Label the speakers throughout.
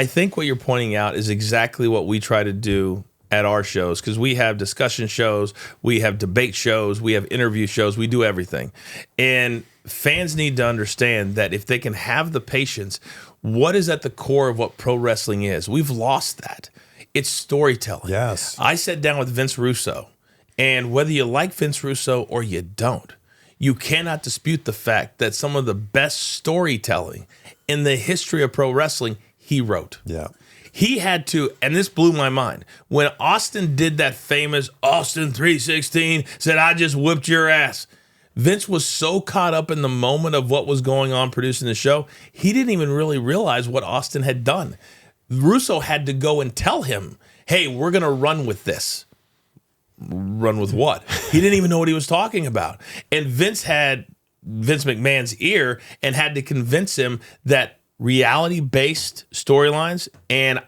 Speaker 1: I think what you're pointing out is exactly what we try to do at our shows, because we have discussion shows, we have debate shows, we have interview shows, we do everything. And fans need to understand that if they can have the patience, what is at the core of what pro wrestling is? We've lost that. It's storytelling.
Speaker 2: Yes.
Speaker 1: I sat down with Vince Russo, and whether you like Vince Russo or you don't, you cannot dispute the fact that some of the best storytelling in the history of pro wrestling, he wrote.
Speaker 2: Yeah.
Speaker 1: He had to, and this blew my mind, when Austin did that famous Austin 316, said, I just whipped your ass. Vince was so caught up in the moment of what was going on producing the show, he didn't even really realize what Austin had done. Russo had to go and tell him, hey, we're going to run with this. Run with what? He didn't even know what he was talking about. And Vince had Vince McMahon's ear and had to convince him that reality-based storylines, and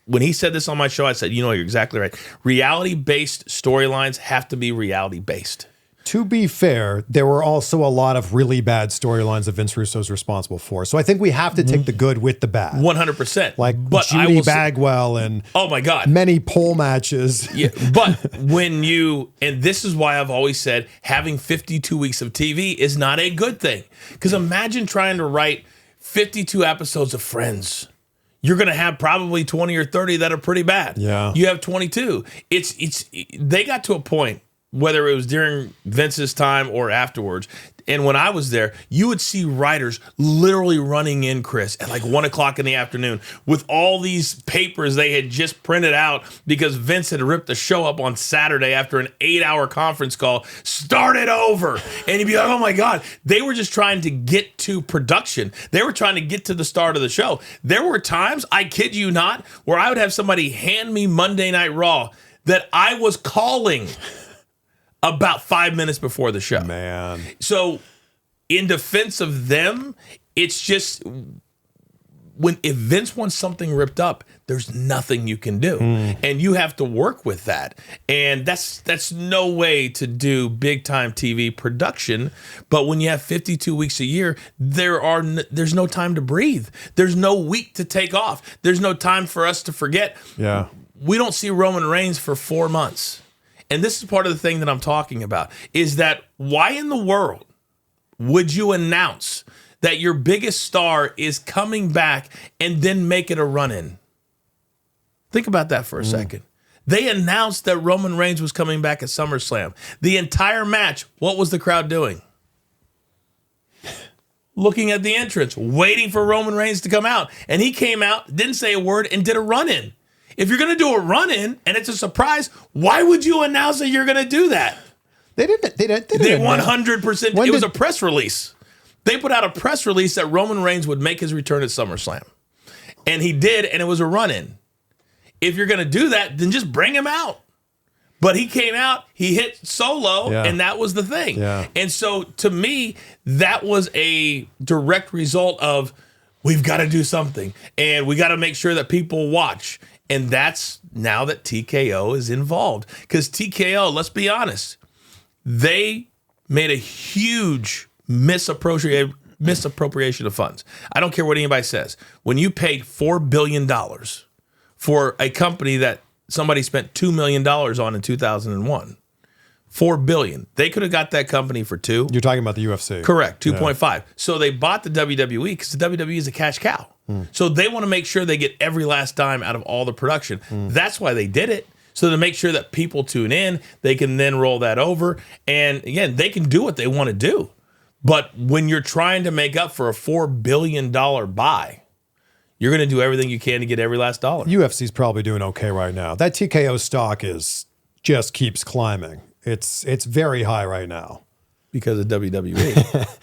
Speaker 1: when he said this on my show, I said, you're exactly right. Reality-based storylines have to be reality-based.
Speaker 2: To be fair, there were also a lot of really bad storylines that Vince Russo's responsible for. So I think we have to take the good with the bad.
Speaker 1: 100%.
Speaker 2: Like Judy Bagwell and
Speaker 1: oh my God,
Speaker 2: many pole matches.
Speaker 1: Yeah, but and this is why I've always said having 52 weeks of TV is not a good thing. Because imagine trying to write 52 episodes of Friends. You're going to have probably 20 or 30 that are pretty bad.
Speaker 2: Yeah.
Speaker 1: You have 22. They got to a point, whether it was during Vince's time or afterwards, and when I was there, you would see writers literally running in, Chris, at like 1 o'clock in the afternoon with all these papers they had just printed out because Vince had ripped the show up on Saturday after an 8-hour conference call. Start it over. And you'd be like, oh my God. They were just trying to get to production. They were trying to get to the start of the show. There were times, I kid you not, where I would have somebody hand me Monday Night Raw that I was calling about 5 minutes before the show.
Speaker 2: Man.
Speaker 1: So in defense of them, it's just if Vince wants something ripped up, there's nothing you can do. And you have to work with that. And that's no way to do big time TV production. But when you have 52 weeks a year, there's no time to breathe. There's no week to take off. There's no time for us to forget.
Speaker 2: Yeah.
Speaker 1: We don't see Roman Reigns for 4 months. And this is part of the thing that I'm talking about, is that why in the world would you announce that your biggest star is coming back and then make it a run-in? Think about that for a second. They announced that Roman Reigns was coming back at SummerSlam. The entire match, what was the crowd doing? Looking at the entrance, waiting for Roman Reigns to come out. And he came out, didn't say a word, and did a run-in. If you're going to do a run-in and it's a surprise, why would you announce that you're going to do that?
Speaker 2: They didn't. They
Speaker 1: 100%. It was a press release. They put out a press release that Roman Reigns would make his return at SummerSlam. And he did, and it was a run-in. If you're going to do that, then just bring him out. But he came out, he hit Solo, and that was the thing.
Speaker 2: Yeah.
Speaker 1: And so, to me, that was a direct result of, we've got to do something. And we got to make sure that people watch. And that's now that TKO is involved. Because TKO, let's be honest, they made a huge misappropriation of funds. I don't care what anybody says. When you paid $4 billion for a company that somebody spent $2 million on in 2001, $4 billion. They could have got that company for $2 million.
Speaker 2: You're talking about the UFC.
Speaker 1: Correct, 2.5. Yeah. So they bought the WWE because the WWE is a cash cow. So they want to make sure they get every last dime out of all the production. That's why they did it. So to make sure that people tune in, they can then roll that over. And again, they can do what they want to do. But when you're trying to make up for a $4 billion buy, you're going to do everything you can to get every last dollar.
Speaker 2: UFC's probably doing okay right now. That TKO stock just keeps climbing. It's very high right now.
Speaker 1: Because of WWE.